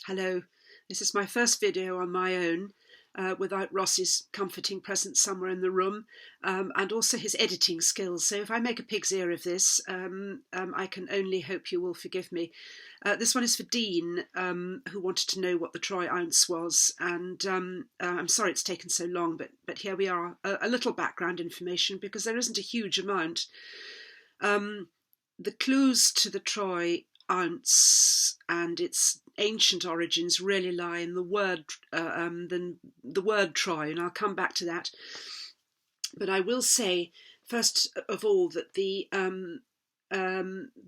Hello, this is my first video on my own without Ross's comforting presence somewhere in the room, and also his editing skills. So if I make a pig's ear of this, I can only hope you will forgive me. This one is for Dean, who wanted to know what the troy ounce was, and I'm sorry it's taken so long, but here we are, a little background information because there isn't a huge amount. The clues to the troy ounce and its ancient origins really lie in the word troy, and I'll come back to that. But I will say first of all that the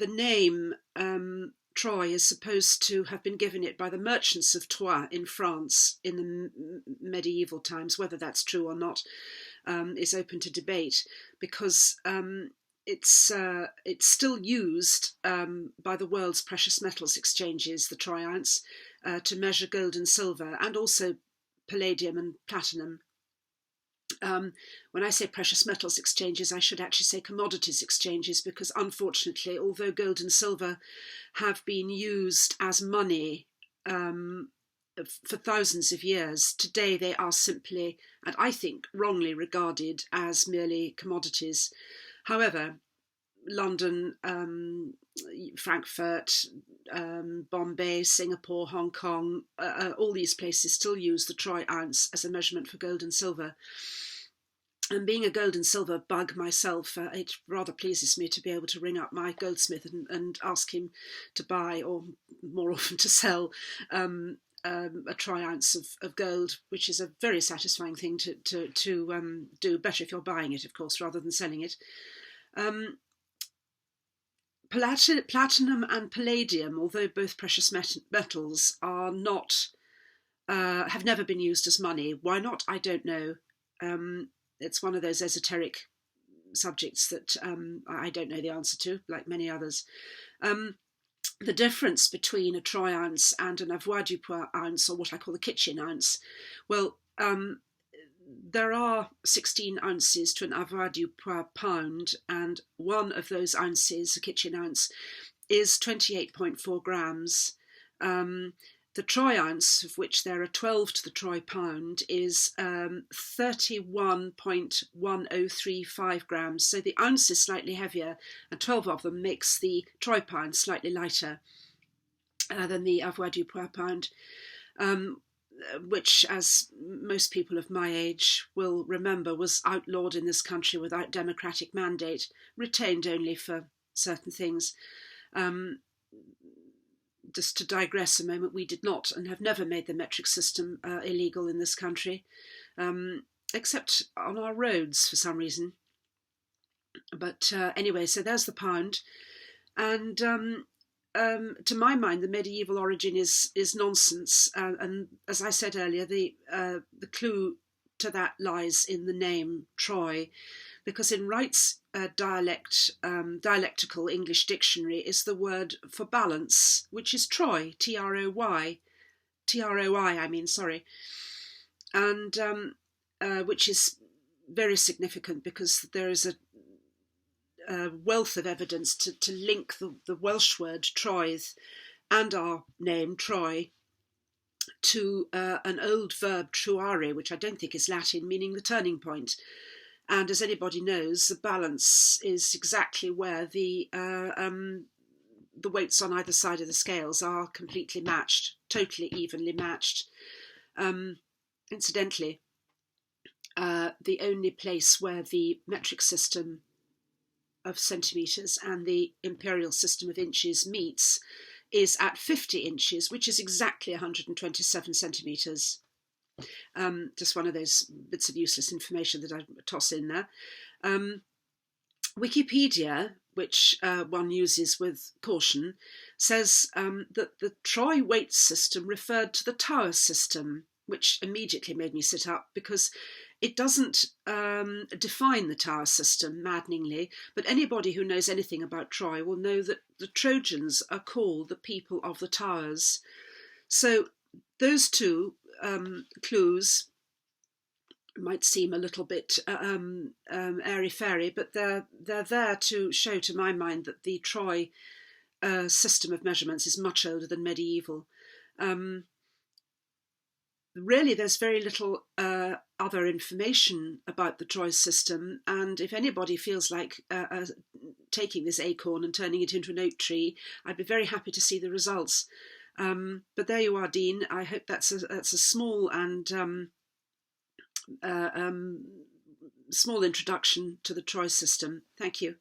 name Troy is supposed to have been given it by the merchants of Troyes in France in the medieval times. Whether that's true or not is open to debate, because it's still used by the world's precious metals exchanges, the troy ounce, to measure gold and silver, and also palladium and platinum. When I say precious metals exchanges, I should actually say commodities exchanges, because unfortunately, although gold and silver have been used as money for thousands of years, today they are simply, and I think wrongly, regarded as merely commodities. However, London, Frankfurt, Bombay, Singapore, Hong Kong, all these places still use the troy ounce as a measurement for gold and silver. And being a gold and silver bug myself, it rather pleases me to be able to ring up my goldsmith and ask him to buy, or more often to sell, a troy ounce of gold, which is a very satisfying thing to do. Better if you're buying it, of course, rather than selling it. Platinum and palladium, although both precious metals, are not have never been used as money. Why not? I don't know. It's one of those esoteric subjects that I don't know the answer to, like many others. The difference between a troy ounce and an avoirdupois ounce, or what I call the kitchen ounce, well, there are 16 ounces to an avoirdupois pound, and one of those ounces, a kitchen ounce, is 28.4 grams. The troy ounce, of which there are 12 to the troy pound, is 31.1035 grams. So the ounce is slightly heavier, and 12 of them makes the troy pound slightly lighter than the avoirdupois pound. Which, as most people of my age will remember, was outlawed in this country without democratic mandate, retained only for certain things. Just to digress a moment, we did not and have never made the metric system illegal in this country, except on our roads for some reason. But anyway, so there's the pound. And to my mind, the medieval origin is nonsense, and as I said earlier, the clue to that lies in the name Troy, because in Wright's dialectical English dictionary is the word for balance, which is Troy, T-R-O-Y, I mean, sorry, and which is very significant because there is a wealth of evidence to link the Welsh word troedd and our name Troy to an old verb truare, which I don't think is Latin, meaning the turning point. And as anybody knows, the balance is exactly where the weights on either side of the scales are completely matched, totally evenly matched. Incidentally, the only place where the metric system of centimetres and the imperial system of inches meets is at 50 inches, which is exactly 127 centimetres. Just one of those bits of useless information that I toss in there. Wikipedia, which one uses with caution, says that the Troy weight system referred to the tower system, which immediately made me sit up because it doesn't define the tower system, maddeningly, but anybody who knows anything about Troy will know that the Trojans are called the people of the towers. So those two clues might seem a little bit airy-fairy, but they're there to show, to my mind, that the Troy system of measurements is much older than medieval. Really, there's very little other information about the Troy system, and if anybody feels like taking this acorn and turning it into an oak tree, I'd be very happy to see the results. But there you are, Dean. I hope that's a small and uh, um, small introduction to the Troy system. Thank you.